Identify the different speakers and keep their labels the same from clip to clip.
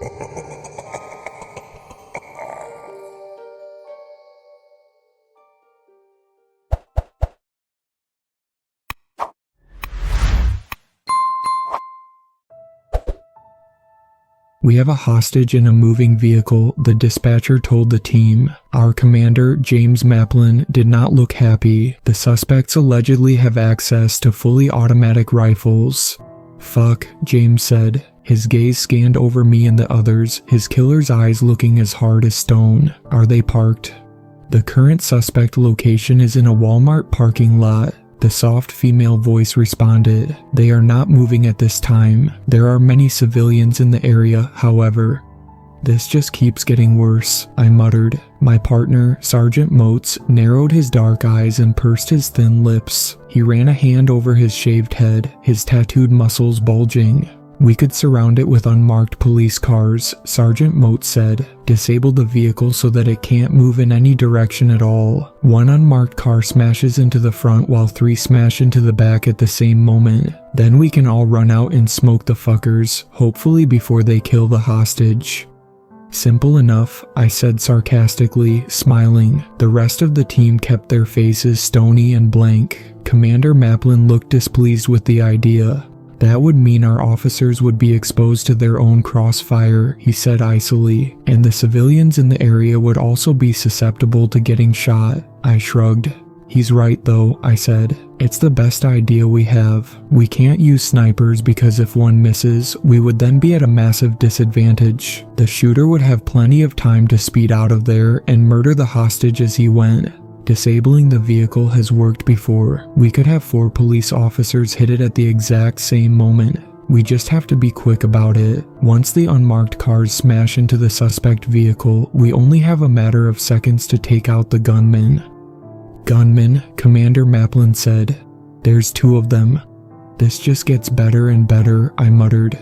Speaker 1: We have a hostage in a moving vehicle, the dispatcher told the team. Our commander, James Maplin, did not look happy. The suspects allegedly have access to fully automatic rifles. Fuck, James said. His gaze scanned over me and the others, his killer's eyes looking as hard as stone. Are they parked? The current suspect location is in a Walmart parking lot. The soft female voice responded. They are not moving at this time. There are many civilians in the area, however. This just keeps getting worse, I muttered. My partner, Sergeant Motes, narrowed his dark eyes and pursed his thin lips. He ran a hand over his shaved head, his tattooed muscles bulging. We could surround it with unmarked police cars, Sergeant Motes said. Disable the vehicle so that it can't move in any direction at all. One unmarked car smashes into the front while 3 smash into the back at the same moment. Then we can all run out and smoke the fuckers, hopefully before they kill the hostage. Simple enough, I said sarcastically, smiling. The rest of the team kept their faces stony and blank. Commander Maplin looked displeased with the idea. That would mean our officers would be exposed to their own crossfire, he said icily, and the civilians in the area would also be susceptible to getting shot. I shrugged. He's right though, I said. It's the best idea we have. We can't use snipers because if one misses, we would then be at a massive disadvantage. The shooter would have plenty of time to speed out of there and murder the hostage as he went. Disabling the vehicle has worked before. We could have 4 police officers hit it at the exact same moment. We just have to be quick about it. Once the unmarked cars smash into the suspect vehicle, we only have a matter of seconds to take out the gunman. Gunman, Commander Maplin said. There's 2 of them. This just gets better and better, I muttered.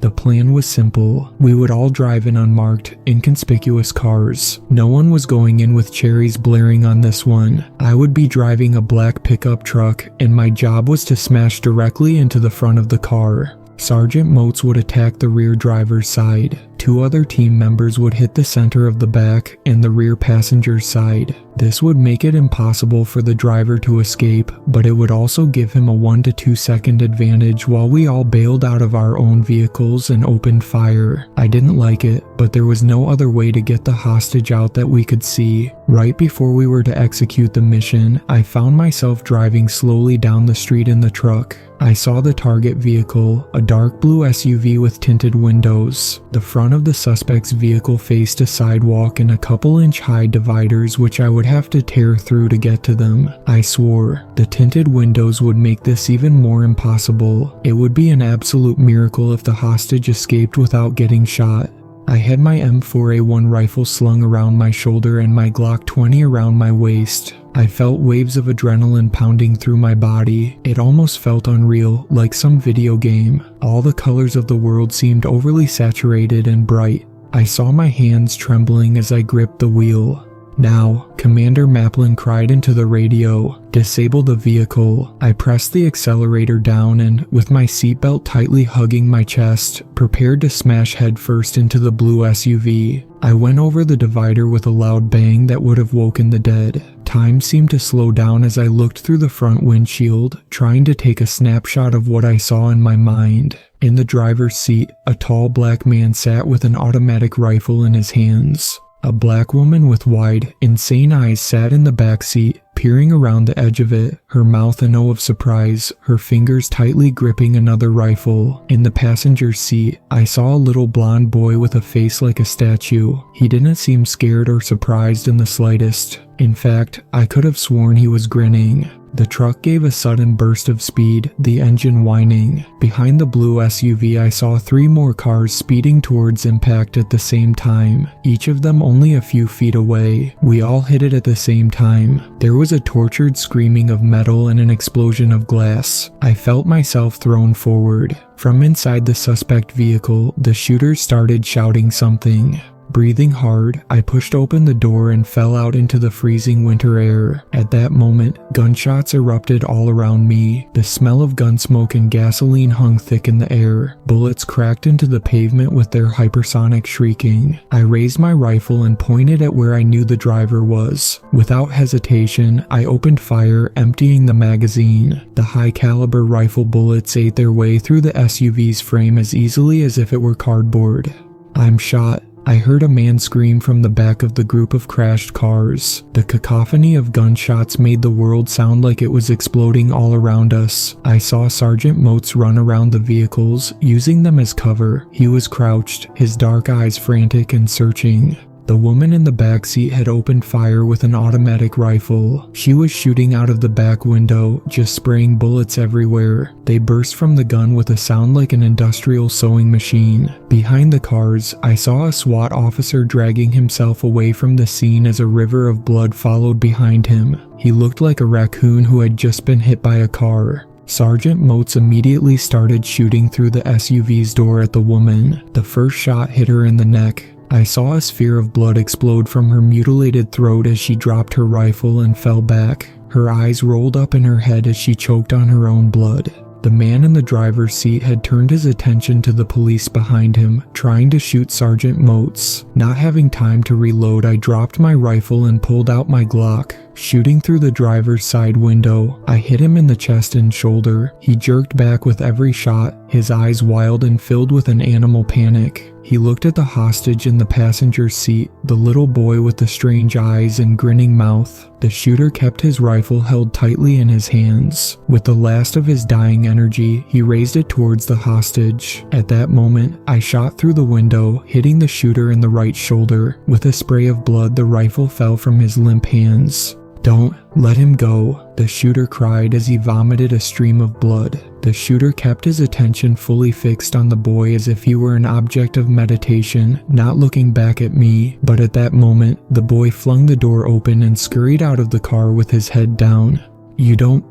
Speaker 1: The plan was simple. We would all drive in unmarked, inconspicuous cars. No one was going in with cherries blaring on this one. I would be driving a black pickup truck, and my job was to smash directly into the front of the car. Sergeant Motes would attack the rear driver's side. 2 other team members would hit the center of the back and the rear passenger's side. This would make it impossible for the driver to escape, but it would also give him a 1 to 2 second advantage while we all bailed out of our own vehicles and opened fire. I didn't like it, but there was no other way to get the hostage out that we could see. Right before we were to execute the mission, I found myself driving slowly down the street in the truck. I saw the target vehicle, a dark blue SUV with tinted windows. The front of the suspect's vehicle faced a sidewalk and a couple inch-high dividers which I would have to tear through to get to them. I swore. The tinted windows would make this even more impossible. It would be an absolute miracle if the hostage escaped without getting shot. I had my M4A1 rifle slung around my shoulder and my Glock 20 around my waist. I felt waves of adrenaline pounding through my body. It almost felt unreal, like some video game. All the colors of the world seemed overly saturated and bright. I saw my hands trembling as I gripped the wheel. Now, Commander Maplin cried into the radio, "Disable the vehicle." I pressed the accelerator down and, with my seatbelt tightly hugging my chest, prepared to smash headfirst into the blue SUV. I went over the divider with a loud bang that would have woken the dead. Time seemed to slow down as I looked through the front windshield, trying to take a snapshot of what I saw in my mind. In the driver's seat, a tall black man sat with an automatic rifle in his hands. A black woman with wide, insane eyes sat in the back seat, peering around the edge of it, her mouth an O of surprise, her fingers tightly gripping another rifle. In the passenger's seat, I saw a little blonde boy with a face like a statue. He didn't seem scared or surprised in the slightest. In fact, I could have sworn he was grinning. The truck gave a sudden burst of speed, the engine whining. Behind the blue SUV, I saw 3 more cars speeding towards impact at the same time, each of them only a few feet away. We all hit it at the same time. There was a tortured screaming of metal and an explosion of glass. I felt myself thrown forward. From inside the suspect vehicle, the shooter started shouting something. Breathing hard, I pushed open the door and fell out into the freezing winter air. At that moment, gunshots erupted all around me. The smell of gun smoke and gasoline hung thick in the air. Bullets cracked into the pavement with their hypersonic shrieking. I raised my rifle and pointed at where I knew the driver was. Without hesitation, I opened fire, emptying the magazine. The high-caliber rifle bullets ate their way through the SUV's frame as easily as if it were cardboard. I'm shot. I heard a man scream from the back of the group of crashed cars. The cacophony of gunshots made the world sound like it was exploding all around us. I saw Sergeant Moats run around the vehicles, using them as cover. He was crouched, his dark eyes frantic and searching. The woman in the back seat had opened fire with an automatic rifle. She was shooting out of the back window, just spraying bullets everywhere. They burst from the gun with a sound like an industrial sewing machine. Behind the cars, I saw a SWAT officer dragging himself away from the scene as a river of blood followed behind him. He looked like a raccoon who had just been hit by a car. Sergeant Moats immediately started shooting through the SUV's door at the woman. The first shot hit her in the neck. I saw a sphere of blood explode from her mutilated throat as she dropped her rifle and fell back. Her eyes rolled up in her head as she choked on her own blood. The man in the driver's seat had turned his attention to the police behind him, trying to shoot Sergeant Moats. Not having time to reload, I dropped my rifle and pulled out my Glock. Shooting through the driver's side window, I hit him in the chest and shoulder. He jerked back with every shot, his eyes wild and filled with an animal panic. He looked at the hostage in the passenger seat, the little boy with the strange eyes and grinning mouth. The shooter kept his rifle held tightly in his hands. With the last of his dying energy, he raised it towards the hostage. At that moment, I shot through the window, hitting the shooter in the right shoulder. With a spray of blood, the rifle fell from his limp hands. "Don't let him go," the shooter cried as he vomited a stream of blood. The shooter kept his attention fully fixed on the boy as if he were an object of meditation, not looking back at me. But at that moment, the boy flung the door open and scurried out of the car with his head down. "You don't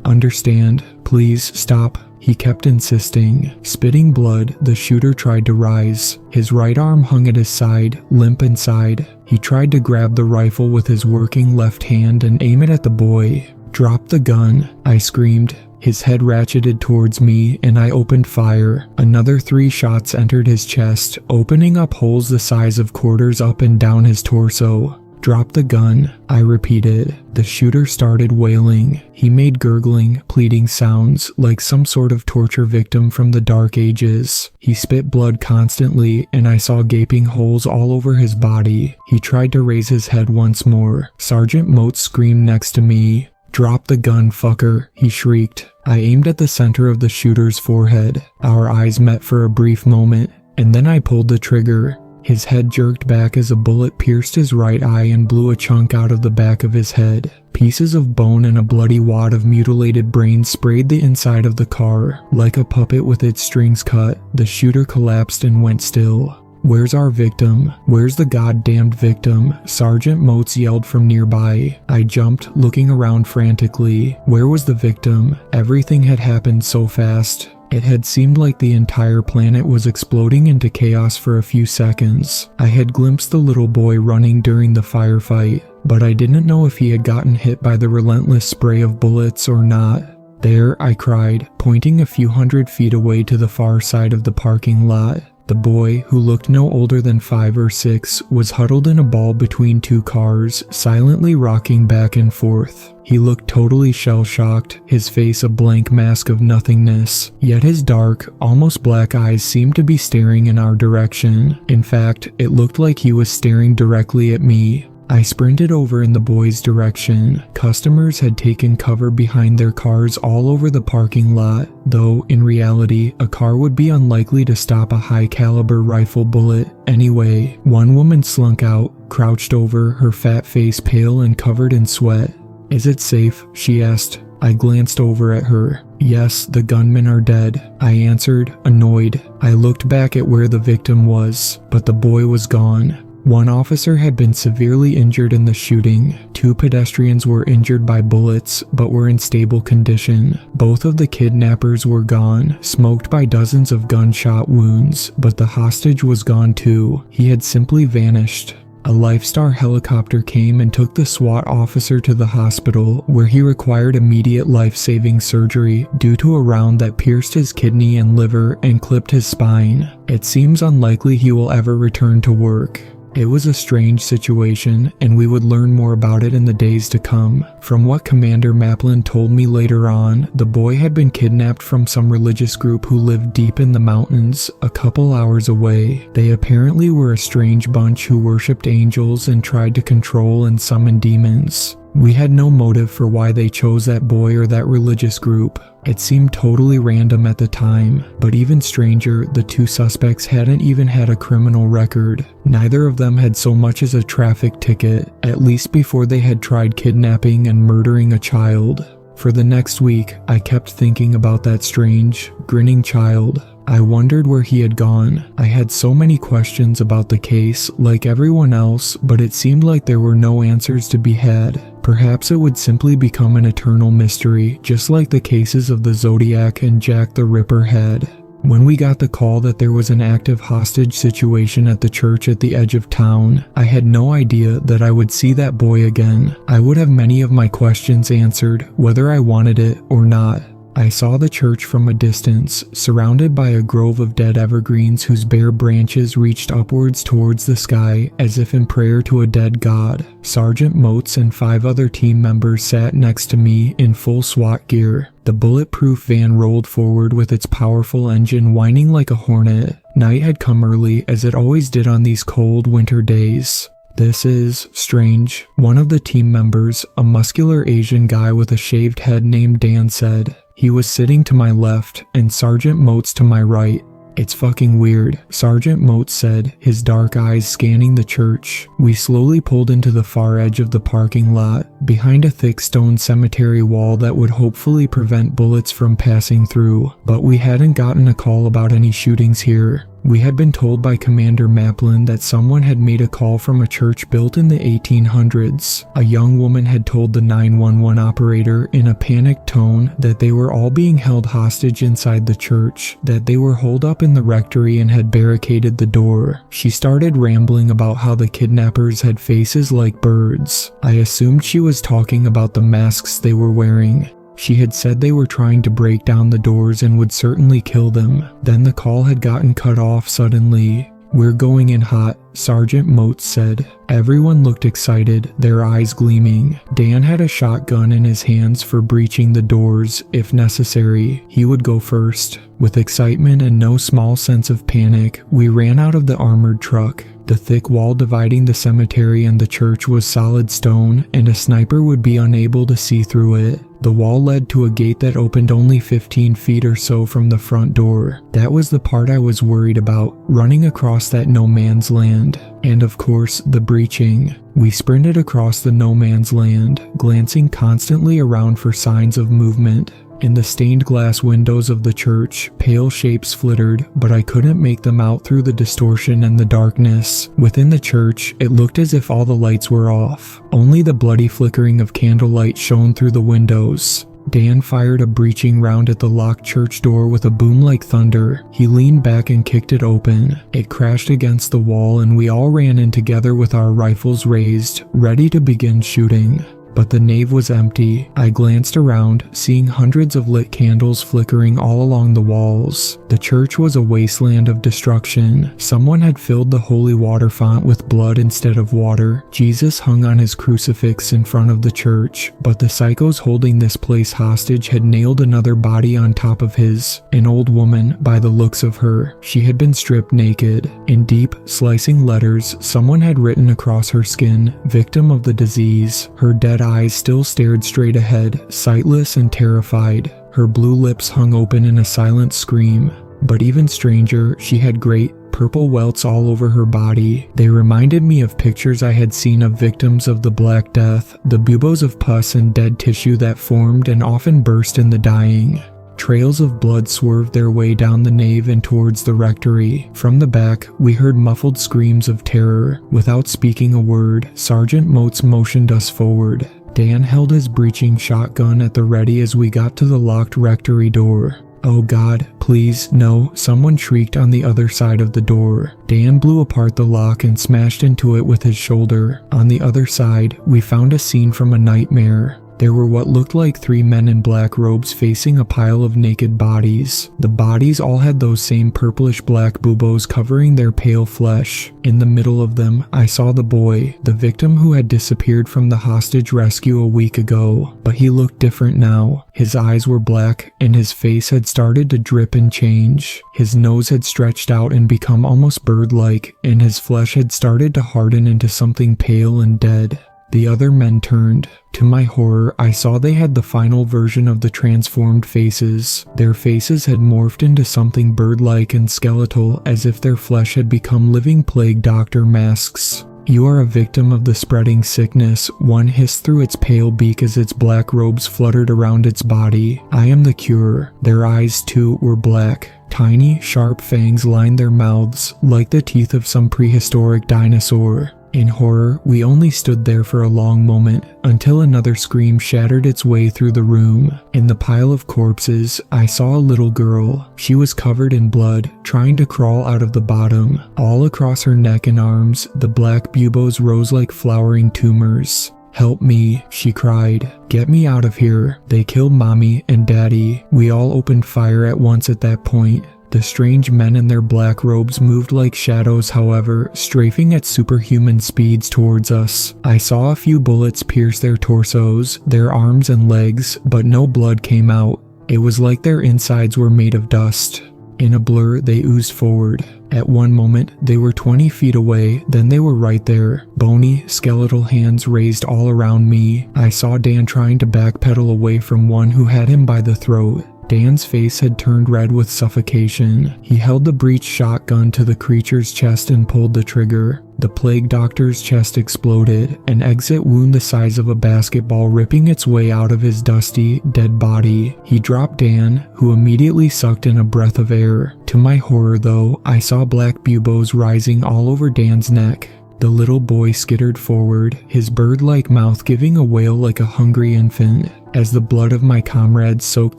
Speaker 1: understand. Please stop," he kept insisting. Spitting blood, the shooter tried to rise. His right arm hung at his side, limp inside. He tried to grab the rifle with his working left hand and aim it at the boy. "Drop the gun," I screamed. His head ratcheted towards me, and I opened fire. Another 3 shots entered his chest, opening up holes the size of quarters up and down his torso. "Drop the gun," I repeated. The shooter started wailing. He made gurgling, pleading sounds, like some sort of torture victim from the Dark Ages. He spit blood constantly, and I saw gaping holes all over his body. He tried to raise his head once more. Sergeant Moats screamed next to me. "Drop the gun, fucker," he shrieked. I aimed at the center of the shooter's forehead. Our eyes met for a brief moment, and then I pulled the trigger. His head jerked back as a bullet pierced his right eye and blew a chunk out of the back of his head. Pieces of bone and a bloody wad of mutilated brain sprayed the inside of the car. Like a puppet with its strings cut, the shooter collapsed and went still. "Where's our victim? Where's the goddamned victim?" Sergeant Moats yelled from nearby. I jumped, looking around frantically. Where was the victim? Everything had happened so fast. It had seemed like the entire planet was exploding into chaos for a few seconds. I had glimpsed the little boy running during the firefight, but I didn't know if he had gotten hit by the relentless spray of bullets or not. "There," I cried, pointing a few hundred feet away to the far side of the parking lot. The boy, who looked no older than 5 or 6, was huddled in a ball between 2 cars, silently rocking back and forth. He looked totally shell-shocked, his face a blank mask of nothingness, yet his dark, almost black eyes seemed to be staring in our direction. In fact, it looked like he was staring directly at me. I sprinted over in the boy's direction. Customers had taken cover behind their cars all over the parking lot, though in reality, a car would be unlikely to stop a high-caliber rifle bullet. Anyway, one woman slunk out, crouched over, her fat face pale and covered in sweat. "Is it safe?" she asked. I glanced over at her. "Yes, the gunmen are dead," I answered, annoyed. I looked back at where the victim was, but the boy was gone. One officer had been severely injured in the shooting. 2 pedestrians were injured by bullets, but were in stable condition. Both of the kidnappers were gone, smoked by dozens of gunshot wounds, but the hostage was gone too. He had simply vanished. A Lifestar helicopter came and took the SWAT officer to the hospital, where he required immediate life-saving surgery due to a round that pierced his kidney and liver and clipped his spine. It seems unlikely he will ever return to work. It was a strange situation, and we would learn more about it in the days to come. From what Commander Maplin told me later on, the boy had been kidnapped from some religious group who lived deep in the mountains, a couple hours away. They apparently were a strange bunch who worshipped angels and tried to control and summon demons. We had no motive for why they chose that boy or that religious group. It seemed totally random at the time, but even stranger, the 2 suspects hadn't even had a criminal record. Neither of them had so much as a traffic ticket, at least before they had tried kidnapping and murdering a child. For the next week, I kept thinking about that strange, grinning child. I wondered where he had gone. I had so many questions about the case, like everyone else, but it seemed like there were no answers to be had. Perhaps it would simply become an eternal mystery, just like the cases of the Zodiac and Jack the Ripper had. When we got the call that there was an active hostage situation at the church at the edge of town, I had no idea that I would see that boy again. I would have many of my questions answered, whether I wanted it or not. I saw the church from a distance, surrounded by a grove of dead evergreens whose bare branches reached upwards towards the sky as if in prayer to a dead god. Sergeant Motes and 5 other team members sat next to me in full SWAT gear. The bulletproof van rolled forward with its powerful engine whining like a hornet. Night had come early, as it always did on these cold winter days. "This is strange," one of the team members, a muscular Asian guy with a shaved head named Dan, said. He was sitting to my left, and Sergeant Motes to my right. "It's fucking weird," Sergeant Motes said, his dark eyes scanning the church. We slowly pulled into the far edge of the parking lot, behind a thick stone cemetery wall that would hopefully prevent bullets from passing through, but we hadn't gotten a call about any shootings here. We had been told by Commander Maplin that someone had made a call from a church built in the 1800s. A young woman had told the 911 operator in a panicked tone that they were all being held hostage inside the church, that they were holed up in the rectory and had barricaded the door. She started rambling about how the kidnappers had faces like birds. I assumed she was talking about the masks they were wearing. She had said they were trying to break down the doors and would certainly kill them. Then the call had gotten cut off suddenly. "We're going in hot," Sergeant Motes said. Everyone looked excited, their eyes gleaming. Dan had a shotgun in his hands for breaching the doors, if necessary. He would go first. With excitement and no small sense of panic, we ran out of the armored truck. The thick wall dividing the cemetery and the church was solid stone, and a sniper would be unable to see through it. The wall led to a gate that opened only 15 feet or so from the front door. That was the part I was worried about, running across that no man's land. And of course, the breaching. We sprinted across the no man's land, glancing constantly around for signs of movement. In the stained glass windows of the church, pale shapes flittered, but I couldn't make them out through the distortion and the darkness. Within the church, it looked as if all the lights were off. Only the bloody flickering of candlelight shone through the windows. Dan fired a breaching round at the locked church door with a boom like thunder. He leaned back and kicked it open. It crashed against the wall, and we all ran in together with our rifles raised, ready to begin shooting. But the nave was empty. I glanced around, seeing hundreds of lit candles flickering all along the walls. The church was a wasteland of destruction. Someone had filled the holy water font with blood instead of water. Jesus hung on his crucifix in front of the church, but the psychos holding this place hostage had nailed another body on top of his. An old woman, by the looks of her. She had been stripped naked. In deep, slicing letters, someone had written across her skin, "Victim of the disease." Her dead eyes still stared straight ahead, sightless and terrified. Her blue lips hung open in a silent scream. But even stranger, she had great, purple welts all over her body. They reminded me of pictures I had seen of victims of the Black Death, the buboes of pus and dead tissue that formed and often burst in the dying. Trails of blood swerved their way down the nave and towards the rectory. From the back, we heard muffled screams of terror. Without speaking a word, Sergeant Motes motioned us forward. Dan held his breaching shotgun at the ready as we got to the locked rectory door. "Oh God, please, no," someone shrieked on the other side of the door. Dan blew apart the lock and smashed into it with his shoulder. On the other side, we found a scene from a nightmare. There were what looked like 3 men in black robes facing a pile of naked bodies. The bodies all had those same purplish-black buboes covering their pale flesh. In the middle of them, I saw the boy, the victim who had disappeared from the hostage rescue a week ago. But he looked different now. His eyes were black, and his face had started to drip and change. His nose had stretched out and become almost bird-like, and his flesh had started to harden into something pale and dead. The other men turned. To my horror, I saw they had the final version of the transformed faces. Their faces had morphed into something bird-like and skeletal, as if their flesh had become living plague doctor masks. "You are a victim of the spreading sickness," one hissed through its pale beak as its black robes fluttered around its body. "I am the cure." Their eyes, too, were black. Tiny, sharp fangs lined their mouths, like the teeth of some prehistoric dinosaur. In horror, we only stood there for a long moment, until another scream shattered its way through the room. In the pile of corpses, I saw a little girl. She was covered in blood, trying to crawl out of the bottom. All across her neck and arms, the black buboes rose like flowering tumors. "Help me," she cried. "Get me out of here. They killed Mommy and Daddy." We all opened fire at once at that point. The strange men in their black robes moved like shadows, however, strafing at superhuman speeds towards us. I saw a few bullets pierce their torsos, their arms and legs, but no blood came out. It was like their insides were made of dust. In a blur, they oozed forward. At one moment, they were 20 feet away, then they were right there. Bony, skeletal hands raised all around me. I saw Dan trying to backpedal away from one who had him by the throat. Dan's face had turned red with suffocation. He held the breech shotgun to the creature's chest and pulled the trigger. The plague doctor's chest exploded, an exit wound the size of a basketball ripping its way out of his dusty, dead body. He dropped Dan, who immediately sucked in a breath of air. To my horror, though, I saw black buboes rising all over Dan's neck. The little boy skittered forward, his bird-like mouth giving a wail like a hungry infant. As the blood of my comrades soaked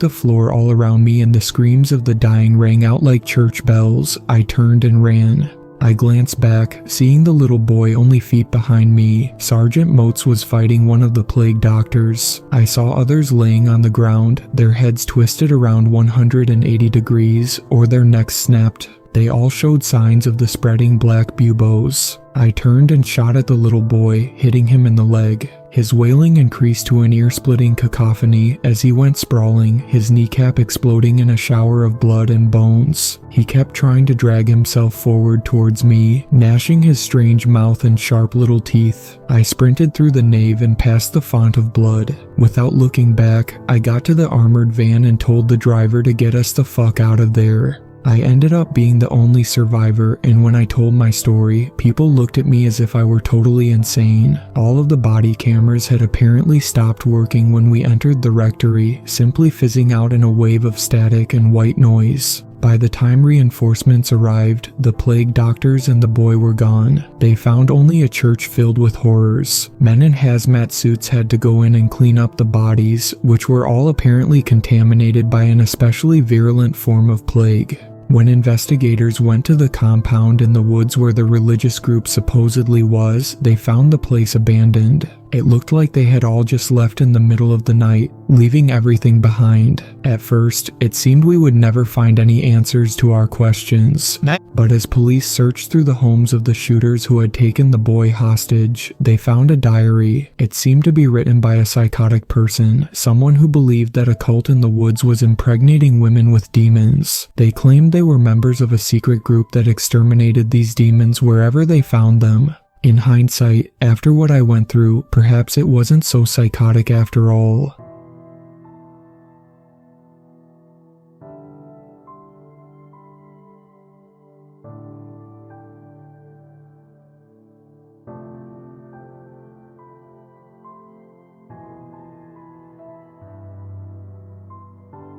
Speaker 1: the floor all around me and the screams of the dying rang out like church bells, I turned and ran. I glanced back, seeing the little boy only feet behind me. Sergeant Motes was fighting one of the plague doctors. I saw others laying on the ground, their heads twisted around 180 degrees, or their necks snapped. They all showed signs of the spreading black buboes. I turned and shot at the little boy, hitting him in the leg. His wailing increased to an ear-splitting cacophony as he went sprawling, his kneecap exploding in a shower of blood and bones. He kept trying to drag himself forward towards me, gnashing his strange mouth and sharp little teeth. I sprinted through the nave and past the font of blood. Without looking back, I got to the armored van and told the driver to get us the fuck out of there. I ended up being the only survivor, and when I told my story, people looked at me as if I were totally insane. All of the body cameras had apparently stopped working when we entered the rectory, simply fizzing out in a wave of static and white noise. By the time reinforcements arrived, the plague doctors and the boy were gone. They found only a church filled with horrors. Men in hazmat suits had to go in and clean up the bodies, which were all apparently contaminated by an especially virulent form of plague. When investigators went to the compound in the woods where the religious group supposedly was, they found the place abandoned. It looked like they had all just left in the middle of the night, leaving everything behind. At first, it seemed we would never find any answers to our questions. But as police searched through the homes of the shooters who had taken the boy hostage, they found a diary. It seemed to be written by a psychotic person, someone who believed that a cult in the woods was impregnating women with demons. They claimed they were members of a secret group that exterminated these demons wherever they found them. In hindsight, after what I went through, perhaps it wasn't so psychotic after all.